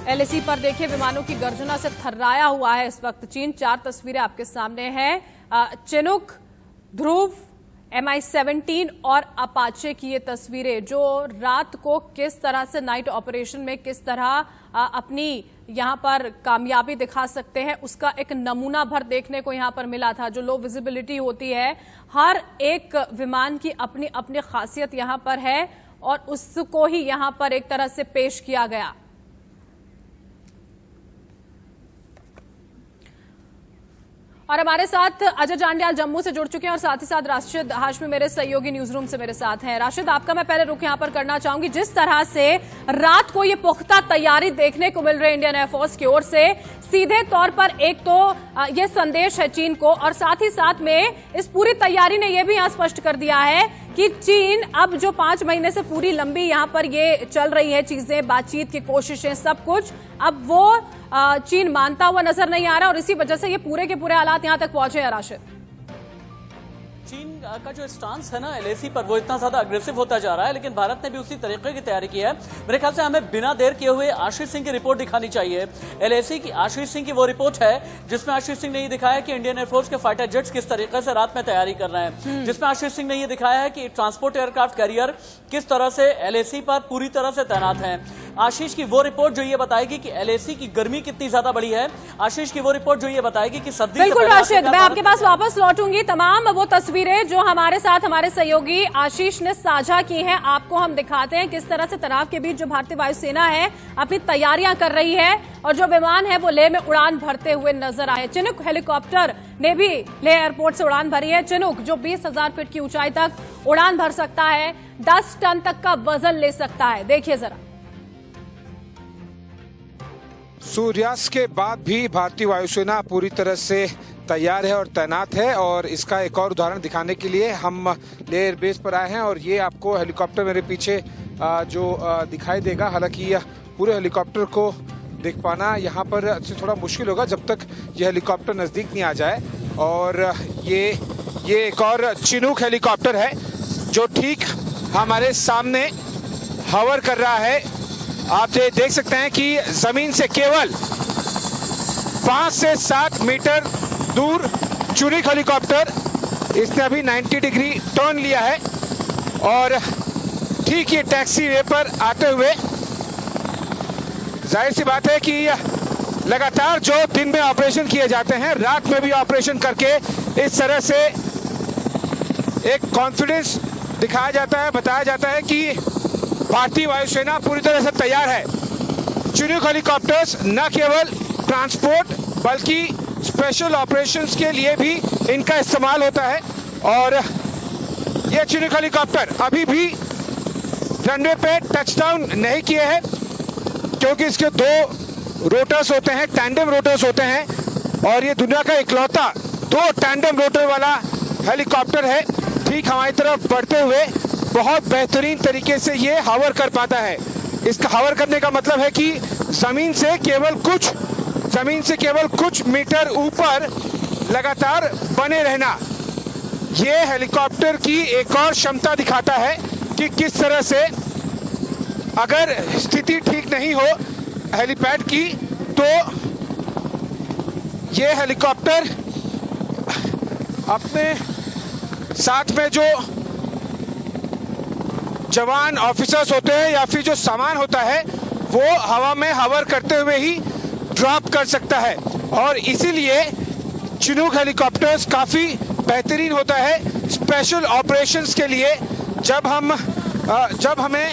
LAC पर देखिए विमानों की गर्जना से थर्राया हुआ है इस वक्त चीन। 4 तस्वीरें आपके सामने हैं। चिनूक, ध्रुव, MI-17 और अपाचे की ये तस्वीरें जो रात को किस तरह से नाइट ऑपरेशन में किस तरह अपनी यहां पर कामयाबी दिखा सकते हैं उसका एक नमूना भर देखने को यहां पर मिला था। जो लो विजिबिलिटी होती है, हर एक विमान की अपनी अपनी खासियत यहां पर है और उसको ही यहां पर एक तरह से पेश किया गया। और हमारे साथ अजय जांडियाल जम्मू से जुड़ चुके हैं और साथ ही साथ राशिद हाशमी मेरे सहयोगी न्यूज रूम से मेरे साथ हैं। राशिद, आपका मैं पहले रुख यहां पर करना चाहूंगी। जिस तरह से रात को ये पुख्ता तैयारी देखने को मिल रही है इंडियन एयरफोर्स की ओर से, सीधे तौर पर एक तो ये संदेश है चीन को और साथ ही साथ में इस पूरी तैयारी ने यह भी यहां स्पष्ट कर दिया है कि चीन अब जो 5 महीने से पूरी लंबी यहां पर ये चल रही है चीजें, बातचीत की कोशिशें, सब कुछ अब वो चीन मानता हुआ नजर नहीं आ रहा और इसी वजह से ये पूरे के पूरे हालात यहां तक पहुंचे हैं। राशिद, चीन का जो स्टांस है ना एलएसी पर, वो इतना ज्यादा अग्रेसिव होता जा रहा है, लेकिन भारत ने भी उसी तरीके की तैयारी की है। मेरे ख्याल से हमें बिना देर किए हुए आशीष सिंह की रिपोर्ट दिखानी चाहिए। एलएसी की आशीष सिंह की वो रिपोर्ट है जिसमें आशीष सिंह ने ये दिखाया कि इंडियन एयरफोर्स के फाइटर जेट्स किस तरीके से रात में तैयारी कर रहे हैं, जिसमें आशीष सिंह ने ये दिखाया है कि ट्रांसपोर्ट एयरक्राफ्ट कैरियर किस तरह से एलएसी पर पूरी तरह से तैनात है। आशीष की वो रिपोर्ट जो ये बताएगी कि एलएसी की गर्मी कितनी ज्यादा बड़ी है। आशीष की वो रिपोर्ट जो ये बताएगी कि सर्दी बिल्कुल राशिद, मैं आपके पास वापस लौटूंगी। तमाम वो तस्वीरें जो हमारे साथ हमारे सहयोगी आशीष ने साझा की हैं, आपको हम दिखाते हैं किस तरह से तनाव के बीच जो भारतीय वायुसेना है अपनी तैयारियां कर रही है और जो विमान है वो लेह में उड़ान भरते हुए नजर आए। चिनूक हेलीकॉप्टर ने भी लेह एयरपोर्ट से उड़ान भरी है। चिनूक जो 20,000 फीट की ऊंचाई तक उड़ान भर सकता है, 10 टन तक का वजन ले सकता है। देखिए जरा। सूर्यास्त के बाद भी भारतीय वायुसेना पूरी तरह से तैयार है और तैनात है और इसका एक और उदाहरण दिखाने के लिए हम लेह एयरबेस पर आए हैं और ये आपको हेलीकॉप्टर मेरे पीछे जो दिखाई देगा। हालांकि पूरे हेलीकॉप्टर को देख पाना यहाँ पर थोड़ा मुश्किल होगा जब तक ये हेलीकॉप्टर नजदीक नहीं आ जाए। और ये एक और चिनूक हेलीकॉप्टर है जो ठीक हमारे सामने हवर कर रहा है। आप देख सकते हैं कि जमीन से केवल 5 से 7 मीटर दूर चिनूक हेलीकॉप्टर इसने अभी 90 डिग्री टर्न लिया है और ठीक ये टैक्सी वे पर आते हुए जाहिर सी बात है कि लगातार जो दिन में ऑपरेशन किए जाते हैं, रात में भी ऑपरेशन करके इस तरह से एक कॉन्फिडेंस दिखाया जाता है, बताया जाता है कि भारतीय वायुसेना पूरी तरह से तैयार है। चिनूक हेलीकॉप्टर्स न केवल ट्रांसपोर्ट बल्कि स्पेशल ऑपरेशंस के लिए भी इनका इस्तेमाल होता है। और ये चिनूक हेलीकॉप्टर अभी भी रनवे पे टचडाउन नहीं किए हैं क्योंकि इसके 2 रोटर्स होते हैं, टैंडम रोटर्स होते हैं और ये दुनिया का इकलौता 2 टैंडम रोटर वाला हेलीकॉप्टर है। ठीक हमारी तरफ बढ़ते हुए बहुत बेहतरीन तरीके से ये हावर कर पाता है। इसका हावर करने का मतलब है कि जमीन से केवल कुछ मीटर ऊपर लगातार बने रहना। ये हेलीकॉप्टर की एक और क्षमता दिखाता है कि किस तरह से अगर स्थिति ठीक नहीं हो हेलीपैड की तो ये हेलीकॉप्टर अपने साथ में जो जवान ऑफिसर्स होते हैं या फिर जो सामान होता है वो हवा में हवर करते हुए ही ड्रॉप कर सकता है। और इसीलिए चिनूक हेलीकॉप्टर्स काफ़ी बेहतरीन होता है स्पेशल ऑपरेशंस के लिए। जब हमें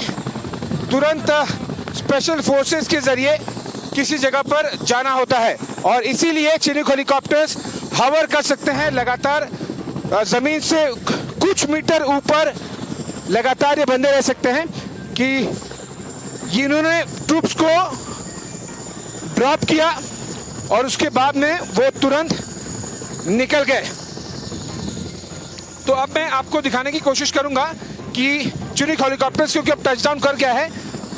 तुरंत स्पेशल फोर्सेस के जरिए किसी जगह पर जाना होता है और इसीलिए चिनूक हेलीकॉप्टर्स हवर कर सकते हैं लगातार जमीन से कुछ मीटर ऊपर लगातार ये बंधे रह सकते हैं कि इन्होंने ट्रूप्स को ड्रॉप किया और उसके बाद में वो तुरंत निकल गए। तो अब मैं आपको दिखाने की कोशिश करूंगा कि चिनूक हेलीकॉप्टर्स क्योंकि अब टचडाउन कर गया है,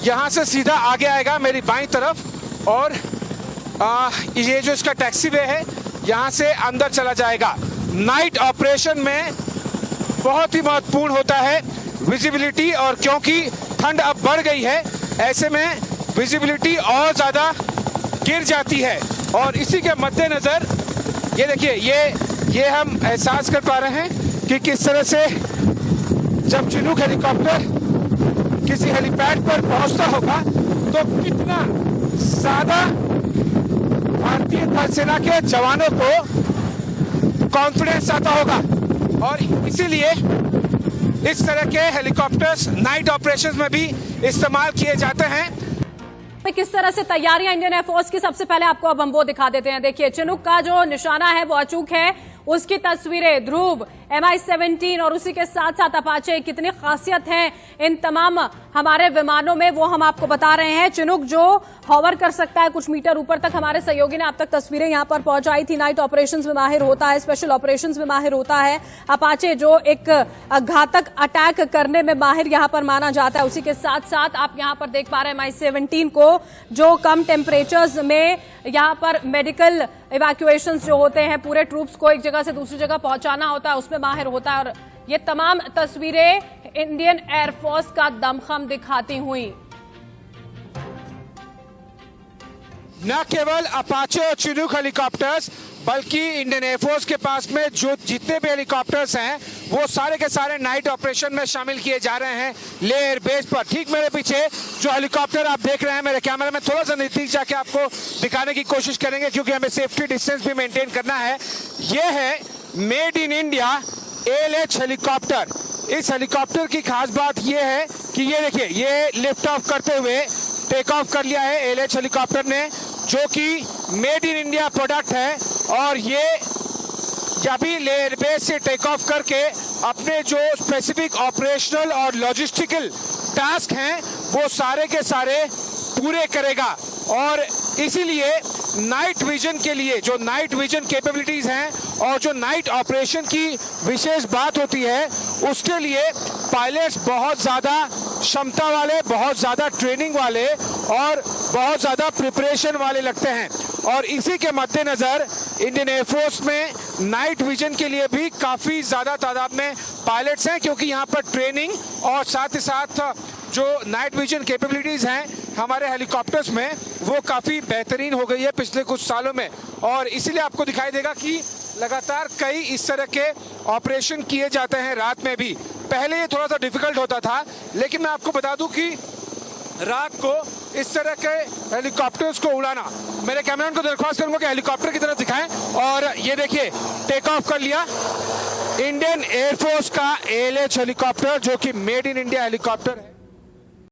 यहाँ से सीधा आगे आएगा मेरी बाईं तरफ और ये जो इसका टैक्सी वे है यहाँ से अंदर चला जाएगा। नाइट ऑपरेशन में बहुत ही महत्वपूर्ण होता है विजिबिलिटी और क्योंकि ठंड अब बढ़ गई है ऐसे में विजिबिलिटी और ज़्यादा गिर जाती है। और इसी के मद्देनजर ये देखिए, ये हम एहसास कर पा रहे हैं कि किस तरह से जब चिनूक हेलीकॉप्टर किसी हेलीपैड पर पहुंचता होगा तो कितना ज्यादा भारतीय थल सेना के जवानों को कॉन्फिडेंस आता होगा। और इसीलिए इस तरह के हेलीकॉप्टर्स नाइट ऑपरेशंस में भी इस्तेमाल किए जाते हैं। किस तरह से तैयारियां इंडियन एयरफोर्स की, सबसे पहले आपको अब हम वो दिखा देते हैं। देखिए, चिनूक का जो निशाना है वो अचूक है, उसकी तस्वीरें, ध्रुव, MI-17 और उसी के साथ साथ अपाचे, कितनी खासियत है इन तमाम हमारे विमानों में वो हम आपको बता रहे हैं। चिनूक जो हॉवर कर सकता है कुछ मीटर ऊपर तक, हमारे सहयोगी ने आप तक तस्वीरें यहां पर पहुंचाई थी। नाइट ऑपरेशंस में माहिर होता है, स्पेशल ऑपरेशंस में माहिर होता है। अपाचे जो एक घातक अटैक करने में माहिर यहां पर माना जाता है। उसी के साथ साथ आप यहां पर देख पा रहे हैं MI-17 को, जो कम टेम्परेचर्स में यहां पर मेडिकल इवैक्यूएशंस जो होते हैं, पूरे ट्रूप्स को एक जगह से दूसरी जगह पहुंचाना होता है, उसमें माहिर होता है। और ये तमाम तस्वीरें इंडियन एयरफोर्स का दमखम दिखाती हुई। न केवल अपाचे और चिनूक हेलीकॉप्टर्स, बल्कि इंडियन एयरफोर्स के पास में जो जितने भी हेलीकॉप्टर्स हैं वो सारे के सारे नाइट ऑपरेशन में शामिल किए जा रहे हैं ले एयरबेस पर। ठीक मेरे पीछे जो हेलीकॉप्टर आप देख रहे हैं, मेरे कैमरा में थोड़ा सा नजदीक जाके आपको दिखाने की कोशिश करेंगे क्योंकि हमें सेफ्टी डिस्टेंस भी मेंटेन करना है। ये है made in India ALH helicopter. इस हेलीकॉप्टर की खास बात ये है कि ये देखिए, ये लिफ्ट ऑफ करते हुए टेक ऑफ कर लिया है ALH हेलीकॉप्टर ने, जो कि मेड इन इंडिया प्रोडक्ट है। और ये अभी एयरबेस से टेक ऑफ करके अपने जो स्पेसिफिक ऑपरेशनल और लॉजिस्टिकल टास्क हैं वो सारे के सारे पूरे करेगा। और इसीलिए नाइट विजन के लिए जो नाइट विजन कैपेबिलिटीज हैं और जो नाइट ऑपरेशन की विशेष बात होती है, उसके लिए पायलट्स बहुत ज़्यादा क्षमता वाले, बहुत ज़्यादा ट्रेनिंग वाले और बहुत ज़्यादा प्रिपरेशन वाले लगते हैं। और इसी के मद्देनज़र इंडियन एयरफोर्स में नाइट विजन के लिए भी काफ़ी ज़्यादा तादाद में पायलट्स हैं, क्योंकि यहाँ पर ट्रेनिंग और साथ ही साथ जो नाइट विजन कैपेबिलिटीज़ हैं हमारे हेलीकॉप्टर्स में वो काफ़ी बेहतरीन हो गई है पिछले कुछ सालों में। और इसीलिए आपको दिखाई देगा कि लगातार कई इस तरह के ऑपरेशन किए जाते हैं रात में भी। पहले ये थोड़ा सा डिफिकल्ट होता था, लेकिन मैं आपको बता दूं कि रात को इस तरह के हेलीकॉप्टर्स को उड़ाना, मेरे कैमरामैन को दरख्वास्त करूंगा कि हेलीकॉप्टर की तरफ दिखाएं। और ये देखिए, टेक ऑफ कर लिया इंडियन एयरफोर्स का ALH हेलीकॉप्टर, जो कि मेड इन इंडिया हेलीकॉप्टर है।